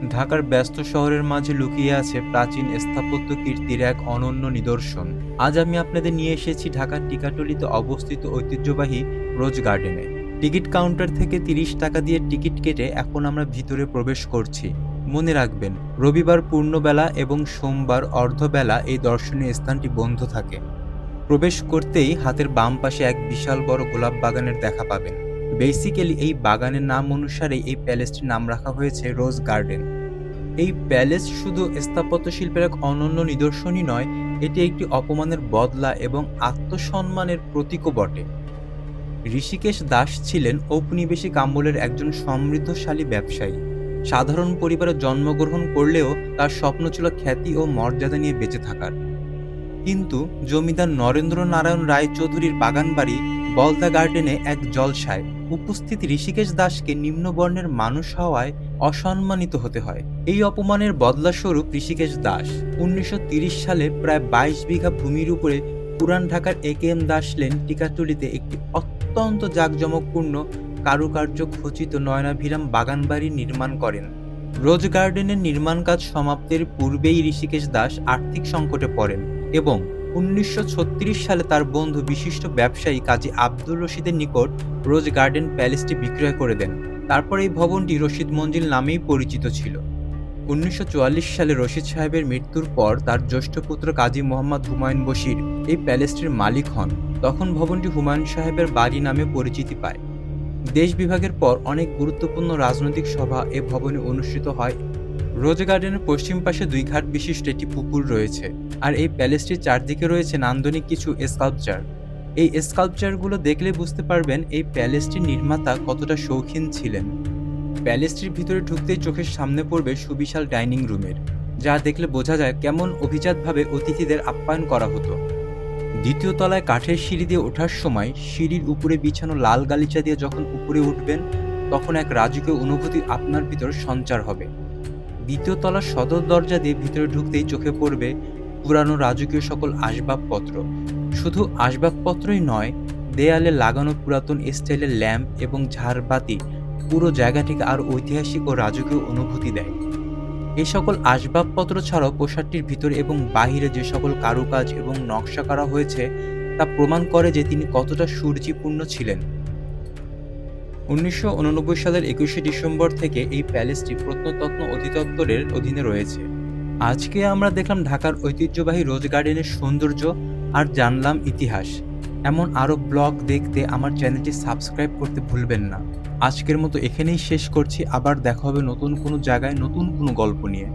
ঢাকার ব্যস্ত শহরের মাঝে লুকিয়ে আছে প্রাচীন স্থাপত্য কীর্তির এক অনন্য নিদর্শন। আজ আমি আপনাদের নিয়ে এসেছি ঢাকার টিকাটুলিতে অবস্থিত ঐতিহ্যবাহী রোজ গার্ডেনে। টিকিট কাউন্টার থেকে ৩০ টাকা দিয়ে টিকিট কেটে এখন আমরা ভিতরে প্রবেশ করছি। মনে রাখবেন, রবিবার পূর্ণবেলা এবং সোমবার অর্ধবেলা এই দর্শনীয় স্থানটি বন্ধ থাকে। প্রবেশ করতেই হাতের বাম পাশে এক বিশাল বড় গোলাপ বাগানের দেখা পাবেন। বেসিক্যালি এই বাগানের নাম অনুসারে এই প্যালেসটির নাম রাখা হয়েছে রোজ গার্ডেন। এই প্যালেস শুধু স্থাপত্য শিল্পের এক অনন্য নিদর্শনই নয়, এটি একটি অপমানের বদলা এবং আত্মসম্মানের প্রতীকও বটে। ঋষিকেশ দাস ছিলেন ঔপনিবেশিক আমলের একজন সমৃদ্ধশালী ব্যবসায়ী। সাধারণ পরিবারে জন্মগ্রহণ করলেও তার স্বপ্ন ছিল খ্যাতি ও মর্যাদা নিয়ে বেঁচে থাকার। কিন্তু জমিদার নরেন্দ্র নারায়ণ রায় চৌধুরীর বাগানবাড়ি বলদা গার্ডেনে এক জলসায় উপস্থিত ঋষিকেশ দাসকে নিম্নবর্ণের মানুষ হওয়ায় অসম্মানিত হতে হয়। এই অপমানের বদলাস্বরূপ ঋষিকেশ দাস ১৯৩০ সালে প্রায় ২২ বিঘা ভূমির উপরে পুরান ঢাকার একেএম দাস লেন টিকাটুলিতে একটি অত্যন্ত জাঁকজমকপূর্ণ কারুকার্য খচিত নয়নাভিরাম বাগানবাড়ি নির্মাণ করেন। রোজ গার্ডেনের নির্মাণ কাজ সমাপ্তির পূর্বেই ঋষিকেশ দাস আর্থিক সংকটে পড়েন এবং ১৯৩৬ সালে তার বন্ধু বিশিষ্ট ব্যবসায়ী কাজী আব্দুর রশিদের নিকট রোজ গার্ডেন প্যালেসটি বিক্রয় করে দেন। তারপর এই ভবনটি রশিদ মঞ্জিল নামেই পরিচিত ছিল। ১৯৪৪ সালে রশিদ সাহেবের মৃত্যুর পর তার জ্যেষ্ঠ পুত্র কাজী মোহাম্মদ হুমায়ুন বশির এই প্যালেসটির মালিক হন। তখন ভবনটি হুমায়ুন সাহেবের বাড়ি নামে পরিচিতি পায়। দেশ বিভাগের পর অনেক গুরুত্বপূর্ণ রাজনৈতিক সভা এ ভবনে অনুষ্ঠিত হয়। রোজ গার্ডেনের পশ্চিম পাশে ২ ঘাট বিশিষ্ট একটি পুকুর রয়েছে, আর এই প্যালেসটির চারদিকে রয়েছে নান্দনিক কিছু স্কাল্পচার। এই স্কাল্পচারগুলো দেখলে বুঝতে পারবেন এই প্যালেসটির নির্মাতা কতটা শৌখিন ছিলেন। প্যালেসটির ভিতরে ঢুকতেই চোখের সামনে পড়বে সুবিশাল ডাইনিং রুমের, যা দেখলে বোঝা যায় কেমন অভিজাতভাবে অতিথিদের আপ্যায়ন করা হতো। দ্বিতীয় তলায় কাঠের সিঁড়ি দিয়ে ওঠার সময় সিঁড়ির উপরে বিছানো লাল গালিচা দিয়ে যখন উপরে উঠবেন, তখন এক রাজকীয় অনুভূতি আপনার ভিতর সঞ্চার হবে। দ্বিতীয় তলার সদর দরজা দিয়ে ভিতরে ঢুকতেই চোখে পড়বে পুরানো রাজকীয় সকল আসবাবপত্র। শুধু আসবাবপত্রই নয়, দেয়ালে লাগানো পুরাতন স্টাইলের ল্যাম্প এবং ঝাড়বাতি পুরো জায়গাটিকে আরও ঐতিহাসিক ও রাজকীয় অনুভূতি দেয়। এই সকল আসবাবপত্র ছাড়াও প্রাসাদটির ভিতরে এবং বাহিরে যে সকল কারুকাজ এবং নকশা করা হয়েছে তা প্রমাণ করে যে তিনি কতটা সুরুচিপূর্ণ ছিলেন। ১৯৮৯ সালের ২১শে ডিসেম্বর থেকে এই প্যালেসটি প্রত্নতত্ত্ব অধিদপ্তরের অধীনে রয়েছে। আজকে আমরা দেখলাম ঢাকার ঐতিহ্যবাহী রোজ গার্ডেনের সৌন্দর্য আর জানলাম ইতিহাস। এমন আরও ব্লগ দেখতে আমার চ্যানেলটি সাবস্ক্রাইব করতে ভুলবেন না। আজকের মতো এখানেই শেষ করছি। আবার দেখা হবে নতুন কোনো জায়গায় নতুন কোনো গল্প নিয়ে।